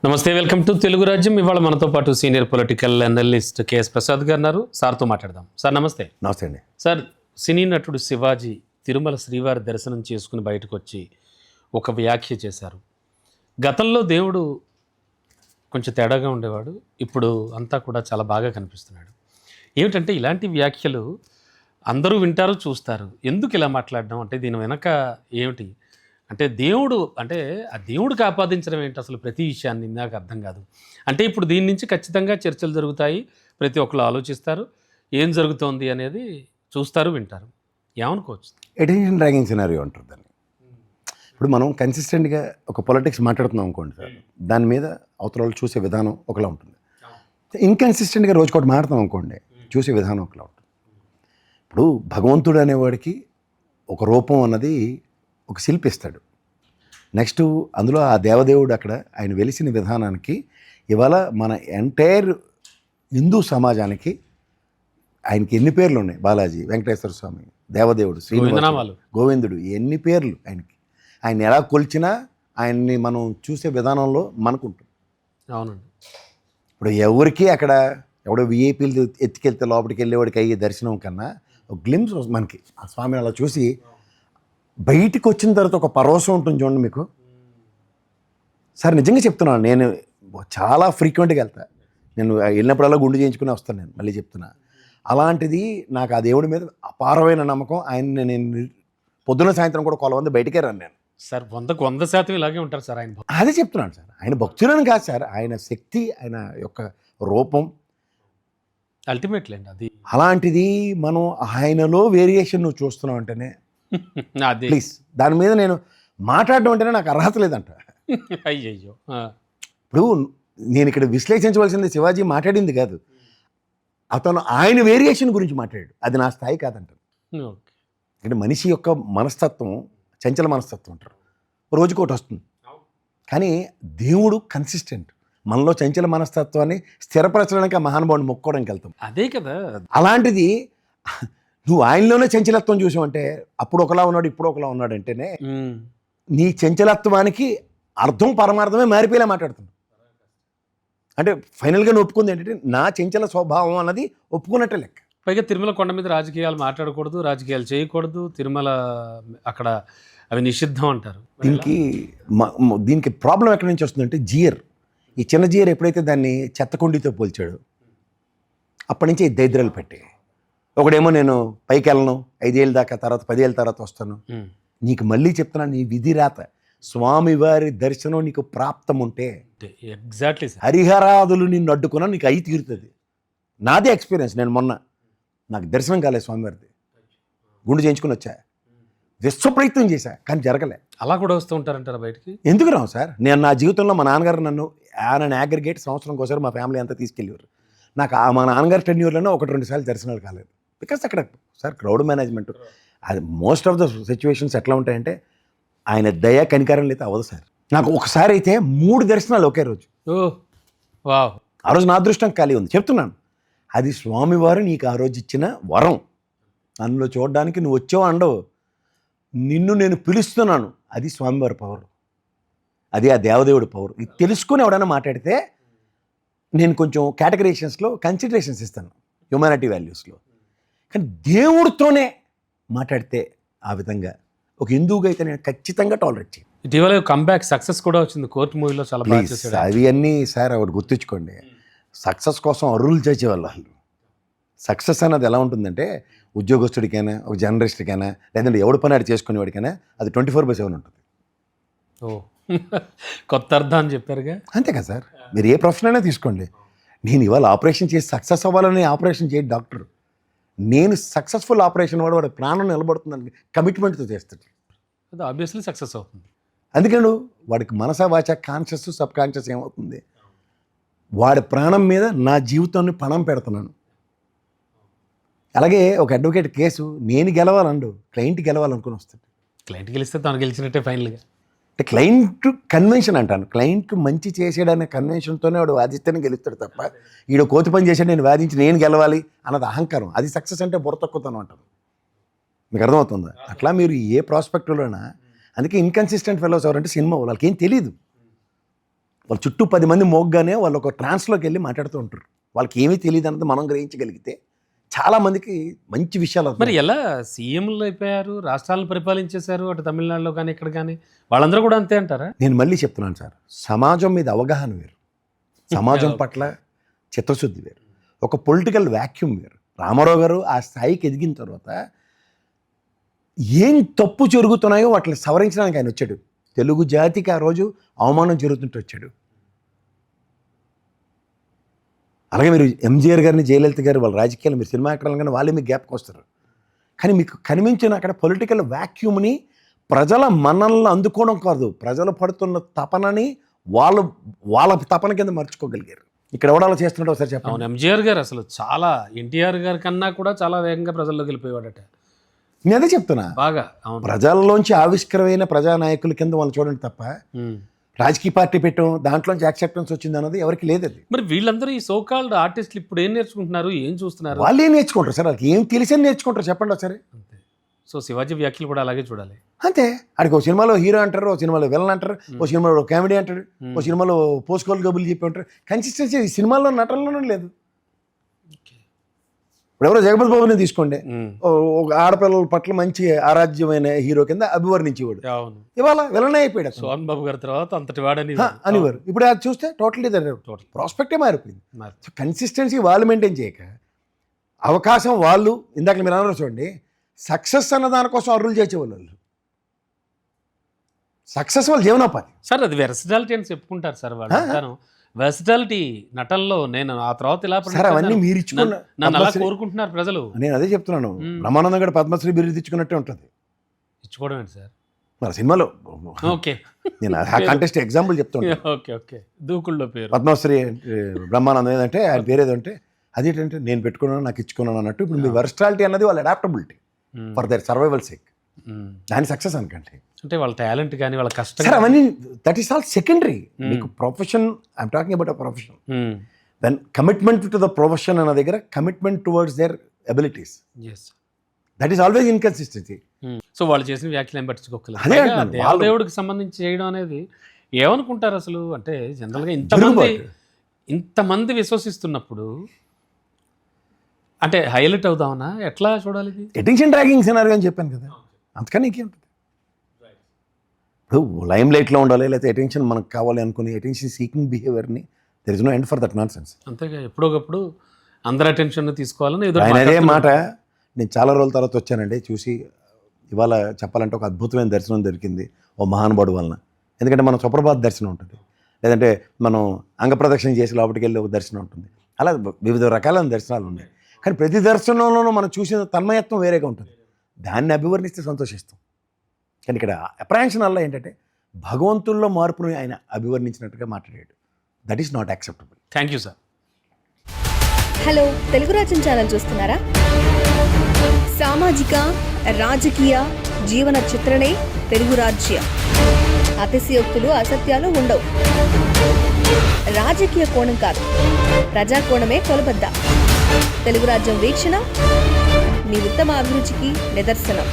నమస్తే, welcome to Telugu రాజ్యం. ఇవాళ మనతో పాటు senior political analyst KS Prasad గారు ఉన్నారు. సార్తో మాట్లాడదాం. సార్ నమస్తే. నమస్తే అండి. సార్, సినీ నటుడు శివాజీ తిరుమల శ్రీవారి దర్శనం చేసుకుని బయటకు వచ్చి ఒక వ్యాఖ్య చేశారు. గతంలో దేవుడు కొంచెం తేడాగా ఉండేవాడు, ఇప్పుడు అంతా కూడా చాలా బాగా కనిపిస్తున్నాడు. ఏమిటంటే ఇలాంటి వ్యాఖ్యలు అందరూ వింటారు, చూస్తారు. ఎందుకు ఇలా మాట్లాడడం? అంటే దీని వెనక ఏమిటి? అంటే దేవుడు అంటే ఆ దేవుడికి ఆపాదించడం ఏంటి అసలు ప్రతి విషయాన్ని? నాకు అర్థం కాదు. అంటే ఇప్పుడు దీని నుంచి ఖచ్చితంగా చర్చలు జరుగుతాయి, ప్రతి ఒక్కరు ఆలోచిస్తారు, ఏం జరుగుతోంది అనేది చూస్తారు, వింటారు. ఏమనుకోవచ్చు? అటెన్షన్ డ్రాగింగ్ సినారియో అంటారు దాన్ని. ఇప్పుడు మనం కన్సిస్టెంట్గా ఒక పొలిటిక్స్ మాట్లాడుతున్నాం అనుకోండి సార్, దాని మీద అవతల వాళ్ళు చూసే విధానం ఒకలా ఉంటుంది. ఇన్కన్సిస్టెంట్గా రోజుకోటి మాట్లాడతాం అనుకోండి, చూసే విధానం ఒకలా ఉంటుంది. ఇప్పుడు భగవంతుడు అనేవాడికి ఒక రూపం అన్నది ఒక శిల్పి ఇస్తాడు. నెక్స్ట్ అందులో ఆ దేవదేవుడు అక్కడ ఆయన వెలిసిన విధానానికి ఇవాళ మన ఎంటైర్ హిందూ సమాజానికి ఆయనకి ఎన్ని పేర్లు ఉన్నాయి? బాలాజీ, వెంకటేశ్వర స్వామి, దేవదేవుడు, శ్రీనివాసుడు, గోవిందుడు, ఎన్ని పేర్లు ఆయనకి. ఆయన ఎలా కొలిచినా ఆయన్ని మనం చూసే విధానంలో మనకుంటుంది. అవునండి. ఇప్పుడు ఎవరికి అక్కడ ఎవడో విఐపీలు ఎత్తుకెళ్తే లోపలికి వెళ్ళేవాడికి అయ్యే దర్శనం కన్నా ఒక గ్లిమ్స్ మనకి ఆ స్వామిని అలా చూసి బయటికి వచ్చిన తర్వాత ఒక పరవశం ఉంటుంది చూడండి మీకు. సార్ నిజంగా చెప్తున్నాను, నేను చాలా ఫ్రీక్వెంట్గా వెళ్తా. నేను వెళ్ళినప్పుడల్లా గుండు చేయించుకుని వస్తాను. నేను మళ్ళీ చెప్తున్నా, అలాంటిది నాకు ఆ దేవుడి మీద అపారమైన నమ్మకం. ఆయన నేను పొద్దున్న సాయంత్రం కూడా కొలవంది బయటికే రాను నేను. సార్ 100% ఇలాగే ఉంటారు సార్ ఆయన. అదే చెప్తున్నాను సార్, ఆయన భక్తులను కాదు సార్, ఆయన శక్తి, ఆయన యొక్క రూపం అల్టిమేట్లీ అండి అది. అలాంటిది మనం ఆయనలో వేరియేషన్ నువ్వు చూస్తున్నావు అంటేనే అదే. ప్లీజ్ దాని మీద నేను మాట్లాడడం అంటేనే నాకు అర్హత లేదంట. అయ్యయ్యో. ఇప్పుడు నేను ఇక్కడ విశ్లేషించవలసింది శివాజీ మాట్లాడింది కాదు, అతను ఆయన వేరియేషన్ గురించి మాట్లాడాడు. అది నా స్థాయి కాదంటారు. అంటే మనిషి యొక్క మనస్తత్వం చంచల మనస్తత్వం అంటారు, రోజుకోటి వస్తుంది. కానీ దేవుడు కన్సిస్టెంట్. మనలో చంచల మనస్తత్వాన్ని స్థిరపరచడానికి ఆ మహానుభావుని మొక్కోవడానికి వెళ్తాం. అదే కదా. అలాంటిది నువ్వు ఆయనలోనే చంచలత్వం చూసావంటే, అప్పుడు ఒకలా ఉన్నాడు, ఇప్పుడు ఒకలా ఉన్నాడు అంటేనే నీ చంచలత్వానికి అర్థం పరమార్థమే మారిపోయేలా మాట్లాడుతున్నావు. అంటే ఫైనల్గా నువ్వు ఒప్పుకుంది ఏంటంటే నా చంచల స్వభావం అన్నది ఒప్పుకున్నట్టే లెక్క. పైగా తిరుమల కొండ మీద రాజకీయాలు మాట్లాడకూడదు, రాజకీయాలు చేయకూడదు, తిరుమల అక్కడ అవి నిషిద్ధం అంటారు. దీనికి ప్రాబ్లం ఎక్కడి నుంచి వస్తుందంటే జియర్, ఈ చిన్న జియర్ ఎప్పుడైతే దాన్ని చెత్తకుండితో పోల్చాడు, అప్పటి నుంచి దరిద్రాలు పెట్టే. ఒకడేమో నేను పైకి వెళ్ళను, 5 ఏళ్ళ దాకా, తర్వాత 10 ఏళ్ళ తర్వాత వస్తాను. నీకు మళ్ళీ చెప్తున్నా, నీ విధి రాత స్వామివారి దర్శనం నీకు ప్రాప్తం ఉంటే ఎగ్జాక్ట్లీ హరిహరాదులు నిన్ను అడ్డుకున్నా నీకు అయి తీరుతుంది. నాదే ఎక్స్పీరియన్స్. నేను మొన్న నాకు దర్శనం కాలేదు స్వామివారిది, గుండు చేయించుకుని వచ్చా, విశ్వ ప్రయత్నం చేశా, కానీ జరగలే. అలా కూడా వస్తూ ఉంటారంటారా బయటికి? ఎందుకు రావు సార్? నేను నా జీవితంలో మా నాన్నగారు నన్ను అగ్రిగేట్ సంవత్సరం కోసారు, మా ఫ్యామిలీ అంతా తీసుకెళ్ళేవారు. నాకు మా నాన్నగారు టెన్యూర్లోనే 1-2 సార్లు దర్శనాలు కాలేదు. బికాస్ అక్కడ సార్ క్రౌడ్ మేనేజ్మెంట్, అది మోస్ట్ ఆఫ్ ద సిచ్యువేషన్స్ ఎట్లా ఉంటాయంటే ఆయన దయ కనికారం అయితే అవ్వదు సార్. నాకు ఒకసారి అయితే 3 దర్శనాలు ఒకే రోజు. ఆ రోజు నా అదృష్టం ఖాళీ ఉంది, చెప్తున్నాను. అది స్వామివారు నీకు ఆ రోజు ఇచ్చిన వరం. అందులో చూడడానికి నువ్వు వచ్చావు అండవు, నిన్ను నేను పిలుస్తున్నాను, అది స్వామివారి పవర్, అది ఆ దేవదేవుడి పవర్. ఇది తెలుసుకొని ఎవడైనా మాట్లాడితే నేను కొంచెం కేటగరైజేషన్స్లో కన్సిడరేషన్స్ ఇస్తాను, హ్యూమానిటీ వాల్యూస్లో. కానీ దేవుడితోనే మాట్లాడితే ఆ విధంగా ఒక హిందువుగా అయితే నేను ఖచ్చితంగా టాలరేట్ చేయను. ఇటీవల కంబ్యాక్ సక్సెస్ కూడా వచ్చింది, కోర్టు మూవీలో చాలా బాగా చేశాడు. అవి అన్నీ సార్ ఒకటి గుర్తుంచుకోండి, సక్సెస్ కోసం అరువులు చేసేవాళ్ళు వాళ్ళు. సక్సెస్ అన్నది ఎలా ఉంటుందంటే ఉద్యోగస్తుడికైనా, ఒక జర్నలిస్ట్కైనా, లేదంటే ఎవడి పని ఆడు చేసుకునేవాడికైనా అది 24/7 ఉంటుంది. కొత్త అర్థం అని చెప్పారుగా. అంతే కదా సార్, మీరు ఏ ప్రొఫెషన్ అయినా తీసుకోండి. నేను ఇవాళ ఆపరేషన్ చేసి సక్సెస్ అవ్వాలని ఆపరేషన్ చేయడు డాక్టర్. నేను సక్సెస్ఫుల్ ఆపరేషన్ వాడు ప్రాణం నిలబడుతుందని కమిట్మెంట్తో చేస్తాడు, అది ఆబ్వియస్లీ సక్సెస్ అవుతుంది. అందుకని వాడికి మనసా వాచ కాన్షియస్ సబ్ కాన్షియస్ ఏమవుతుంది, వాడి ప్రాణం మీద నా జీవితాన్ని పణం పెడుతున్నాను. అలాగే ఒక అడ్వకేట్ కేసు నేను గెలవాలండు, క్లయింట్ గెలవాలనుకుని వస్తాడు. క్లయింట్ గెలిస్తే తను గెలిచినట్టే ఫైనల్గా. అంటే క్లయింట్ కన్వెన్షన్ అంటాను, క్లయింట్ మంచి చేసాడనే కన్వెన్షన్తోనే వాడు వాదిస్తేనే గెలుస్తాడు తప్ప ఈడు కోతి పని చేశాడు నేను వాదించి నేను గెలవాలి అన్నది అహంకారం. అది సక్సెస్ అంటే బుర్ర తక్కువతనం అంటారు. మీకు అర్థమవుతుందా? అట్లా మీరు ఏ ప్రాస్పెక్టులోనా, అందుకే ఇన్కన్సిస్టెంట్ ఫెలోస్ ఎవరంటే సినిమా వాళ్ళకి ఏం తెలియదు. వాళ్ళ చుట్టూ 10 మంది మోగ్గానే వాళ్ళు ఒక ట్రాన్స్లోకి వెళ్ళి మాట్లాడుతూ ఉంటారు. వాళ్ళకి ఏమీ తెలియదు అన్నది మనం గ్రహించగలిగితే చాలామందికి మంచి విషయాలు మరి ఎలా సీఎంలు అయిపోయారు, రాష్ట్రాలను పరిపాలించేశారు, అటు తమిళనాడులో కానీ ఇక్కడ కానీ, వాళ్ళందరూ కూడా అంతే అంటారా? నేను మళ్ళీ చెప్తున్నాను సార్, సమాజం మీద అవగాహన వేరు, సమాజం పట్ల చిత్తశుద్ధి వేరు, ఒక పొలిటికల్ వ్యాక్యూమ్ వేరు. రామారావు గారు ఆ స్థాయికి ఎదిగిన తర్వాత ఏం తప్పు జరుగుతున్నాయో వాటిని సవరించడానికి ఆయన వచ్చాడు. తెలుగు జాతికి ఆ రోజు అవమానం జరుగుతుంటే వచ్చాడు. అలాగే మీరు ఎంజీఆర్ గారిని, జయలలిత గారు, వాళ్ళ రాజకీయాలు, మీరు సినిమా యాక్టర్లు కానీ వాళ్ళే మీకు గ్యాప్కి వస్తారు. కానీ మీకు కనిపించిన అక్కడ పొలిటికల్ వ్యాక్యూమ్ని, ప్రజల మన్ననలను అందుకోవడం కాదు, ప్రజలు పడుతున్న తపనని వాళ్ళ తపన కింద మర్చుకోగలిగారు. ఇక్కడ ఎవడాలో చేస్తున్నాడో ఒకసారి చెప్పండి. అవును, ఎంజీఆర్ గారు అసలు చాలా ఎన్టీఆర్ గారి కన్నా కూడా చాలా వేగంగా ప్రజల్లోకి వెళ్ళిపోయాడట. నేను అదే చెప్తున్నా, బాగా. అవును, ప్రజల్లోంచి ఆవిష్కరమైన ప్రజానాయకుల కింద వాళ్ళు చూడండి తప్ప రాజకీయ పార్టీ పెట్టడం దాంట్లోంచి యాక్సెప్టెన్స్ వచ్చింది అన్నది ఎవరికి లేదు. అది మరి వీళ్ళందరూ ఈ సోకాల్డ్ ఆర్టిస్టులు ఇప్పుడు ఏం నేర్చుకుంటున్నారు, ఏం చూస్తున్నారు? వాళ్ళు ఏం నేర్చుకుంటారు సార్? వాళ్ళకి ఏం తెలిసని నేర్చుకుంటారు చెప్పండి ఒకసారి. అంతే. సో శివాజీ వ్యాఖ్యలు కూడా అలాగే చూడాలి. అంతే, ఆడికి ఒక సినిమాలో హీరో అంటారు, ఒక సినిమాలో విలన్ అంటారు, ఒక సినిమాలో కామెడీ అంటాడు, ఒక సినిమాలో పోస్కోల్ గబులు చెప్పి ఉంటారు. కన్సిస్టెన్సీ ఈ సినిమాల్లో నటనలోనే లేదు. ఇప్పుడు ఎవరో జగపతి బాబుని తీసుకోండి, ఒక ఆడపిల్లల పట్ల మంచి ఆరాధ్యమైన హీరో కింద అభివర్ణించేవాడు, అవును, ఇవాళ విలనే అయిపోయాడు. సోహన్ బాబు గారి తర్వాత అంతటి వాడని అనివారు. ఇప్పుడు అది చూస్తే టోటలీ ప్రాస్పెక్టే మారిపోయింది. కన్సిస్టెన్సీ వాళ్ళు మెయింటైన్ చేయక, అవకాశం వాళ్ళు, ఇందాక మీరు అన్నారు చూడండి, సక్సెస్ అన్న దానికోసం అర్రులు చేసేవాళ్ళు. సక్సెస్ వాళ్ళ జీవనోపాధి సార్. అది వెర్సటాలిటీ అని చెప్పుకుంటారు సార్ వాళ్ళు. వెర్సటాలిటీ నటనలో నేను ఆ తర్వాత ఇలా సార్ అవన్నీ మీరు ఇచ్చుకున్న నన్ను అలా కోరుకుంటున్నారు ప్రజలు. నేను అదే చెప్తున్నాను, బ్రహ్మానందం గారు పద్మశ్రీ బిరుదు ఇచ్చుకున్నట్టే ఉంటుంది. ఇచ్చుకోవడం ఏంటి సార్ మన సినిమాలో? ఓకే, నేను ఆ కాంటెస్ట్ ఎగ్జాంపుల్ చెప్తున్నాను. ఓకే ఓకే, దూకుల్లో పేరు పద్మశ్రీ బ్రహ్మానందం ఏదంటే ఆయన పేరు ఏదంటే అదేంటంటే నేను పెట్టుకున్నాను, నాకు ఇచ్చుకున్నాను అన్నట్టు. ఇప్పుడు మీ వెర్సటాలిటీ అన్నది వాళ్ళ adaptability for their survival sake, దాని సక్సెస్ అనుకంటే. అంటే వాళ్ళ టాలెంట్ కానీ వాళ్ళ కష్టం సార్ అవన్నీ దట్ ఈస్ ఆల్ సెకండరీ. మీకు profession, I'm talking about a profession, then commitment to the profession అన్న దగ్గర commitment towards their abilities, that is always inconsistency. So వాళ్ళు చేసిన వ్యాఖ్యలు ఏం పట్టించుకోకలేదు. దేవుడికి సంబంధించి చేయడం అనేది ఏమనుకుంటారు అసలు? అంటే జనరల్గా ఇంతమంది విశ్వసిస్తున్నప్పుడు అంటే హైలైట్ అవుదామన్నా ఎట్లా చూడాలి? అటెన్షన్ డ్రాగింగ్ సినారియో అని చెప్పాను కదా, అంతకని ఇంకేంటుంది. ఇప్పుడు లైమ్ లైట్లో ఉండాలి, లేకపోతే అటెన్షన్ మనకు కావాలి అనుకుని అటెన్షన్ సీకింగ్ బిహేవియర్ని there is no end for that nonsense. అంతేగా ఎప్పుడొకప్పుడు అందరు అటెన్షన్ తీసుకోవాలని ఆయన అదే మాట. నేను చాలా రోజుల తర్వాత వచ్చానండి, చూసి ఇవాళ చెప్పాలంటే ఒక అద్భుతమైన దర్శనం దొరికింది ఓ మహానుభావుడు వలన. ఎందుకంటే మనం సుప్రభాత దర్శనం ఉంటుంది, లేదంటే మనం అంగప్రదక్షిణ చేసి లోపలికి వెళ్ళి ఒక దర్శనం ఉంటుంది, అలా వివిధ రకాలైన దర్శనాలు ఉన్నాయి. కానీ ప్రతి దర్శనంలోనూ మనం చూసిన తన్మయత్వం వేరేగా ఉంటుంది, దాన్ని అభివర్ణిస్తే సంతోషిస్తాం. కానీ ఇక్కడ అప్రహెన్షన్ వల్ల ఏంటంటే భగవంతుల్లో మార్పుని ఆయన అభివర్ణించినట్టుగా మాట్లాడాడు. That is not acceptable. Thank you sir. Hello, Telugu రాజ్యం ఛానల్ చూస్తున్నారా? సామాజిక, రాజకీయ, జీవన చిత్రణే తెలుగు రాజ్యం. అతిశయోక్తులు, అసత్యాలు ఉండవు. రాజకీయ కోణం కాదు, ప్రజా కోణమే కొలబద్ద. తెలుగు రాజ్యం వీక్షణ మీ ఉత్తమ అభిరుచికి నిదర్శనం.